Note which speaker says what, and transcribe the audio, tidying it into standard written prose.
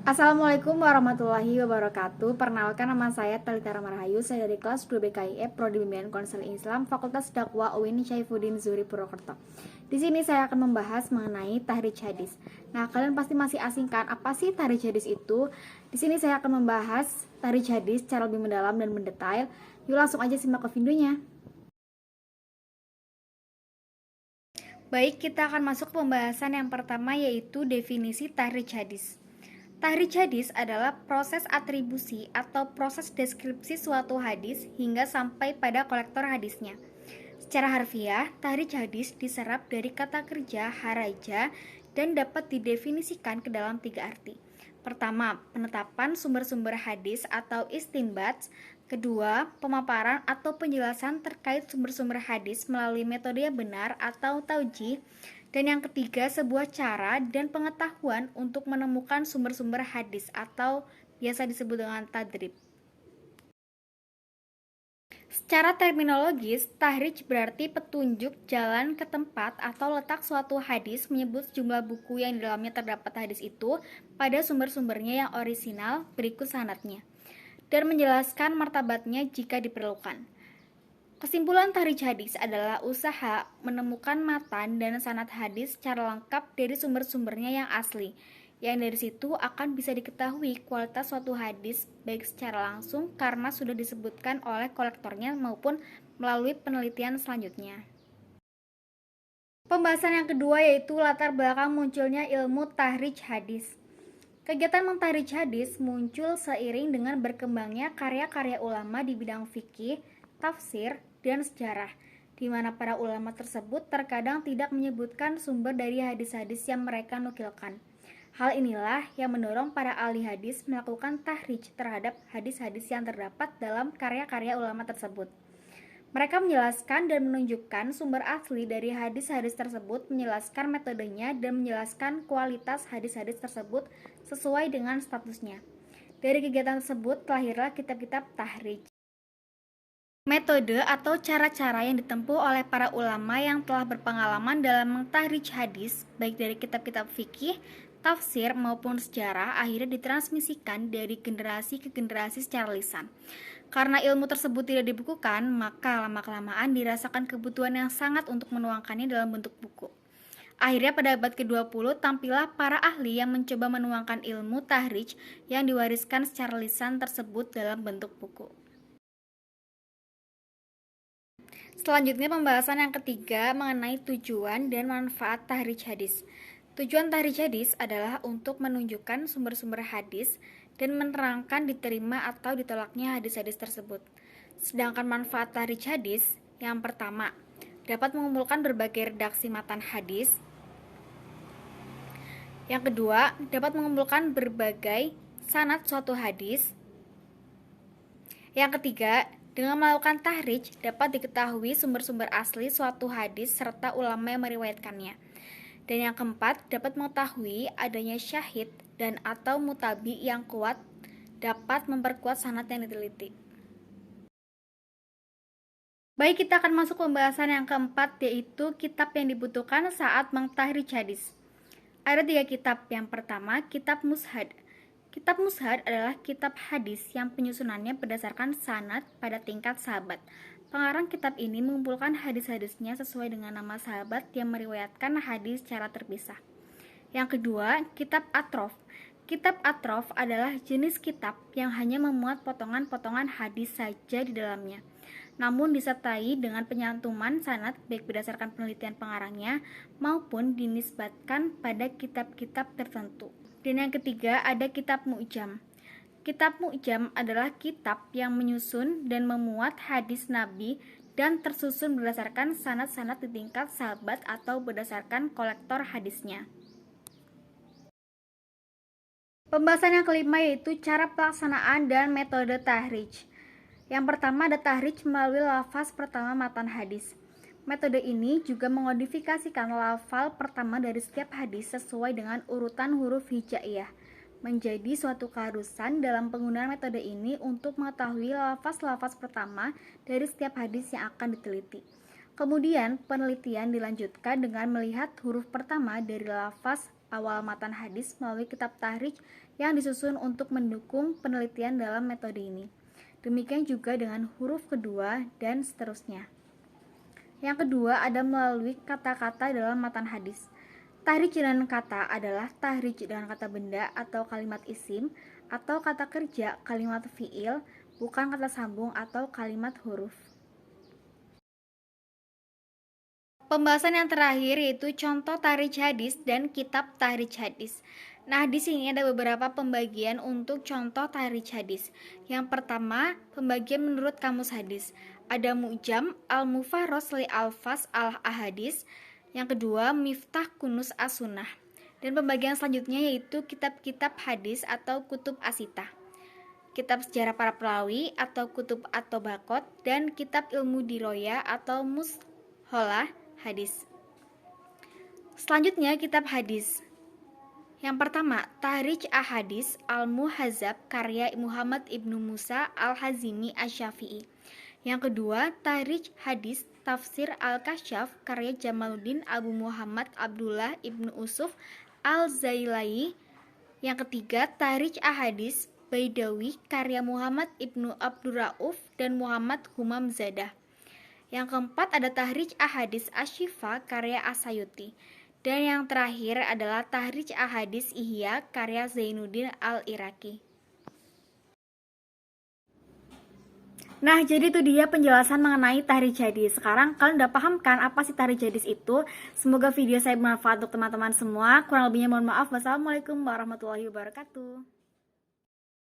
Speaker 1: Assalamualaikum warahmatullahi wabarakatuh. Perkenalkan, nama saya Talita Ramarhayu. Saya dari kelas 2 BKIF Prodi Bimbingan Konseling Islam Fakultas Dakwah UIN Syaifuddin Zuhri Purwokerto. Di sini saya akan membahas mengenai tahrij hadis. Nah, kalian pasti masih asing kan apa sih tahrij hadis itu? Di sini saya akan membahas tahrij hadis secara lebih mendalam dan mendetail. Yuk langsung aja simak ke videonya. Baik, kita akan masuk ke pembahasan yang pertama, yaitu definisi tahrij hadis. Tahrij hadis adalah proses atribusi atau proses deskripsi suatu hadis hingga sampai pada kolektor hadisnya. Secara harfiah, tahrij hadis diserap dari kata kerja haraja dan dapat didefinisikan ke dalam 3 arti. Pertama, penetapan sumber-sumber hadis atau istinbat. Kedua, pemaparan atau penjelasan terkait sumber-sumber hadis melalui metode yang benar atau taujih. Dan yang ketiga, sebuah cara dan pengetahuan untuk menemukan sumber-sumber hadis atau biasa disebut dengan tadrib. Secara terminologis, tahrij berarti petunjuk jalan ke tempat atau letak suatu hadis, menyebut jumlah buku yang di dalamnya terdapat hadis itu pada sumber-sumbernya yang orisinal berikut sanadnya, dan menjelaskan martabatnya jika diperlukan. Kesimpulan tahrij hadis adalah usaha menemukan matan dan sanad hadis secara lengkap dari sumber-sumbernya yang asli, yang dari situ akan bisa diketahui kualitas suatu hadis baik secara langsung karena sudah disebutkan oleh kolektornya maupun melalui penelitian selanjutnya. Pembahasan yang kedua yaitu latar belakang munculnya ilmu tahrij hadis. Kegiatan mentahrij hadis muncul seiring dengan berkembangnya karya-karya ulama di bidang fikih, tafsir, dan sejarah, di mana para ulama tersebut terkadang tidak menyebutkan sumber dari hadis-hadis yang mereka nukilkan. Hal inilah yang mendorong para ahli hadis melakukan tahrij terhadap hadis-hadis yang terdapat dalam karya-karya ulama tersebut. Mereka menjelaskan dan menunjukkan sumber asli dari hadis-hadis tersebut, menjelaskan metodenya, dan menjelaskan kualitas hadis-hadis tersebut sesuai dengan statusnya. Dari kegiatan tersebut lahirlah kitab-kitab tahrij. Metode atau cara-cara yang ditempuh oleh para ulama yang telah berpengalaman dalam mentahrij hadis, baik dari kitab-kitab fikih, tafsir maupun sejarah, akhirnya ditransmisikan dari generasi ke generasi secara lisan. Karena ilmu tersebut tidak dibukukan, maka lama-kelamaan dirasakan kebutuhan yang sangat untuk menuangkannya dalam bentuk buku. Akhirnya pada abad ke-20 tampillah para ahli yang mencoba menuangkan ilmu tahrij yang diwariskan secara lisan tersebut dalam bentuk buku. Selanjutnya pembahasan yang ketiga mengenai tujuan dan manfaat tahrij hadis. Tujuan tahrij hadis adalah untuk menunjukkan sumber-sumber hadis dan menerangkan diterima atau ditolaknya hadis-hadis tersebut. Sedangkan manfaat tahrij hadis yang pertama, dapat mengumpulkan berbagai redaksi matan hadis. Yang kedua, dapat mengumpulkan berbagai sanad suatu hadis. Yang ketiga, dengan melakukan tahrij dapat diketahui sumber-sumber asli suatu hadis serta ulama yang meriwayatkannya. Dan yang keempat, dapat mengetahui adanya syahid dan atau mutabi yang kuat, dapat memperkuat sanad yang diteliti. Baik, kita akan masuk pembahasan yang keempat, yaitu kitab yang dibutuhkan saat mentahrij hadis. Ada 3 kitab. Yang pertama, kitab Mushad. Kitab Mushad adalah kitab hadis yang penyusunannya berdasarkan sanad pada tingkat sahabat. Pengarang kitab ini mengumpulkan hadis-hadisnya sesuai dengan nama sahabat yang meriwayatkan hadis secara terpisah. Yang kedua, kitab Atrof. Kitab Atrof adalah jenis kitab yang hanya memuat potongan-potongan hadis saja di dalamnya, namun disertai dengan penyantuman sanad baik berdasarkan penelitian pengarangnya maupun dinisbatkan pada kitab-kitab tertentu. Dan yang ketiga, ada kitab Mu'jam. Kitab Mu'jam adalah kitab yang menyusun dan memuat hadis Nabi dan tersusun berdasarkan sanad-sanad di tingkat sahabat atau berdasarkan kolektor hadisnya. Pembahasan yang kelima yaitu cara pelaksanaan dan metode tahrij. Yang pertama ada tahrij melalui lafaz pertama matan hadis. Metode ini juga memodifikasikan lafal pertama dari setiap hadis sesuai dengan urutan huruf hijaiyah. Menjadi suatu keharusan dalam penggunaan metode ini untuk mengetahui lafaz-lafaz pertama dari setiap hadis yang akan diteliti. Kemudian penelitian dilanjutkan dengan melihat huruf pertama dari lafaz awal matan hadis melalui kitab tahrij yang disusun untuk mendukung penelitian dalam metode ini. Demikian juga dengan huruf kedua dan seterusnya. Yang kedua ada melalui kata-kata dalam matan hadis. Tahrij dengan kata adalah tahrij dengan kata benda atau kalimat isim, atau kata kerja, kalimat fiil, bukan kata sambung atau kalimat huruf. Pembahasan yang terakhir yaitu contoh tahrij hadis dan kitab tahrij hadis. Nah, di sini ada beberapa pembagian untuk contoh tahrij hadis. Yang pertama, pembagian menurut kamus hadis. Ada Mu'jam al-Mufarros li al-Fas al-Ahadis. Yang kedua, Miftah Kunuz as-Sunnah. Dan pembagian selanjutnya yaitu kitab-kitab hadis atau kutub asita, kitab sejarah para perawi atau kutub atau bakot, dan kitab ilmu diroya atau musholah hadis. Selanjutnya kitab hadis. Yang pertama, Tahrij Ahadis Al-Muhazab karya Muhammad Ibnu Musa Al-Hazimi Asy-Syafi'i. Yang kedua, Tahrij Hadis Tafsir Al-Kasyaf karya Jamaluddin Abu Muhammad Abdullah Ibnu Usuf Al-Zailai. Yang ketiga, Tahrij Ahadis Baidawi karya Muhammad Ibnu Abdurrauf dan Muhammad Humamzadah. Yang keempat ada Tahrij Ahadis Asy-Syifa karya As-Sayuti. Dan yang terakhir adalah Tahrij Ahadis Ihya karya Zainuddin Al-Iraqi. Nah, jadi itu dia penjelasan mengenai tahrij hadis. Sekarang kalian udah paham kan apa sih tahrij hadis itu? Semoga video saya bermanfaat untuk teman-teman semua. Kurang lebihnya mohon maaf. Wassalamualaikum warahmatullahi wabarakatuh.